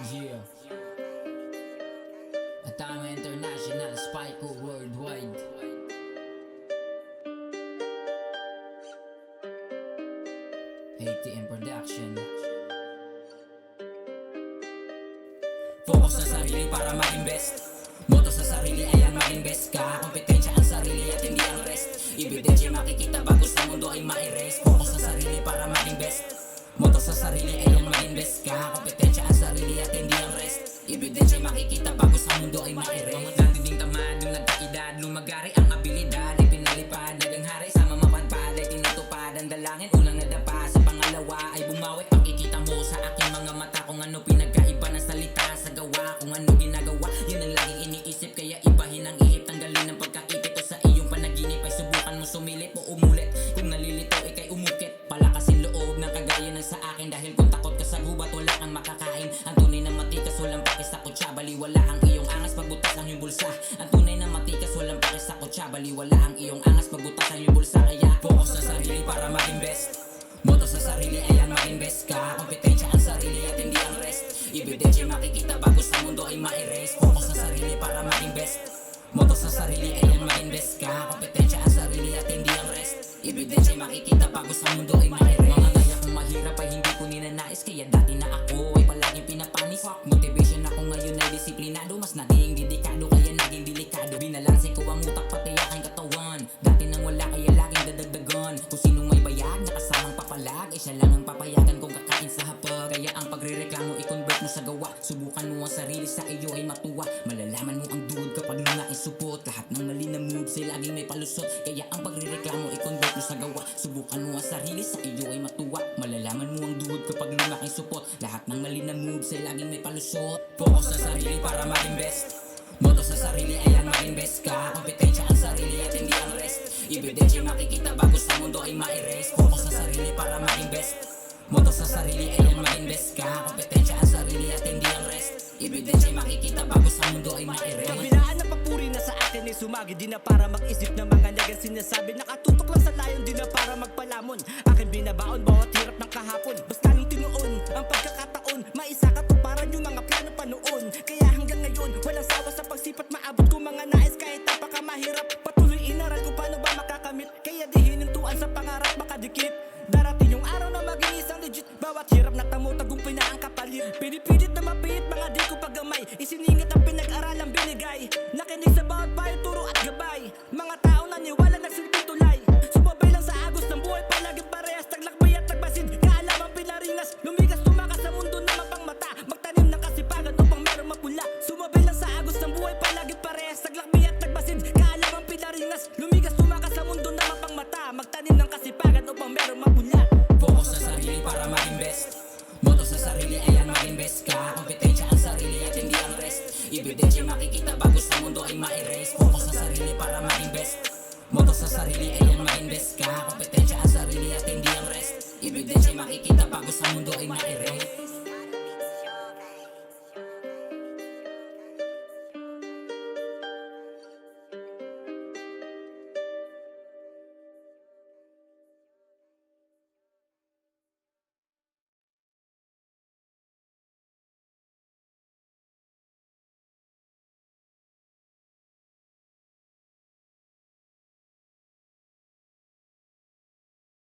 Yeah. Atama International, Spike Worldwide. ATM Production. Focus sa sarili para maging best. Moto sa sarili ayan maging best ka. Kompetensya ang sarili at hindi ang rest. Ebidensya makikita bago sa mundo ay ma-erase. Focus sa sarili para maging best. Moto sa sarili ayan maging best ka. Kompetensya ang sarili at hindi ang rest. Ebidensya makikita bago sa mundo ay ma-erase. Mga dati tamad yung nagkaedad. Lumagari ang abilidad ay pinalipad. Nagang hari sa mamapadpad ay tinatupad ang dalangin. Unang nadapa sa pangalawa ay bumawi. Pakikita mo sa aking mga mata kung ano pinagkaiba ng salita sa gawa. Kung ano ginagawa yun ang laging iniisip. Kaya ibahin ang ihip, tanggalin ang pagkaipit o sa iyong panaginip ay subukan mo sumilip o umulit. Kung nalilito ikay umukit, palakasin loob ng kagaya ng sa akin. Dahil kung takot ka sa gubat wala kang makakain. Ang tunay na matikas walang pakis sa kutsa. Baliwala ang iyong angas pagbutas ng iyong bulsa. Ang tunay na matikas walang pakis sa kutsa. Baliwala ang iyong angas pagbutas ng iyong bulsa. Kaya focus sa sarili para maging best. Moto sa sarili ayan maging best ka. Kompetensya ang sarili at hindi ang rest. Ebidensya makikita bago sa mundo ay ma-erase. Focus sa sarili para maging best. Moto sa sarili ayan maging best ka. Kompetensya ang sarili at hindi ang rest. Ebidensya makikita bago sa mundo ay ma-erase. Mga kaya kung mahirap ay hindi ko ninanais. Kaya dati na ako ay palaging pinapanis. Motivation ako ngayon ay disiplinado. Mas naging dedikado kaya naging delikado. Binalansin ko ang utak pati aking katawan. Dati nang wala kaya laging dadagdagan. Kung sinong may bayag na kasamang papalag ay siya lang ang papayagan kung kakain sa hapag. Kaya ang pagre-reklamo i-convert mo sa gawa. Subukan mo ang sarili sa iyo ay matuwa. Malalaman mo ang dude kapag lunais supot. Lahat ng mali na moves ay laging may palusot. Kaya ang pagre-reklamo i-convert mo sa gawa. Subukan mo ang sarili sa iyo ay matuwa. Malalaman mo ang dude kapag lumaki supot. Lahat ng mali na moves ay laging may palusot. Focus sa sarili para maging best. Moto sa sarili ayan maging best ka. Kompetensya ang sarili at hindi ang rest. Ebidensya makikita bago sa mundo ay ma-erase. Focus sa sarili para maging best. Moto sa sarili ayan maging best ka. Kompetensya ang sarili at hindi ang rest. Ebidensya makikita bago sa mundo ay ma-erase. Kabilaan na papuri na sa akin ay sumagi. Di na para mag-isip ng mga negang sinasabi. Nakatutok lang sa layon, di na para magpalamon. Akin binabaon, bawat hirap ng kahapon. Basta nung tinuon, ang pagkakataon. Maisa katuparan yung mga plano pa noon. Kaya hanggang ngayon, walang sawa sa pagsipat. Maabot ko mga nais kahit napakamahirap. Patuloy inaral kung paano ba makakamit. Kaya di hinintuan sa pangarap makadikit. Darating yung araw na maging isang legit. Bawat hirap na tamo, tagumpay na ang kapalit. Pinipilit na mapihit, mga di ko paggamay. Isiningit ang pinag-aralang binigay. Nakinig sa bawat payo, turo at gabay. Mga tao naniwala, nagsilbing tulay. Sumabay lang sa agos ng buhay, palaging parehas. Taglakbay at tagbasin, kaalamang pinaringas. Lumigas, tumakas sa mundo na mapang mata. Magtanim ng kasipagan upang merong mapula. Sumabay lang sa agos ng buhay, palaging parehas. Taglakbay at tagbasin, kaalamang pinaringas. Lumigas, tumakas sa mundo na mapang mata. Magtanim ng kasipagan upang merong mapula. Focus sa sarili para maging best. Moto sa sarili ayan maging best ka. Kompetensya ang sarili at hindi ang rest. Ebidensya makikita bago sa mundo ay ma-erase. Focus sa sarili para maging best. Moto sa sarili ayan maging best ka. Kompetensya ang sarili at hindi ang rest. Ebidensya makikita bago sa mundo ay ma-erase.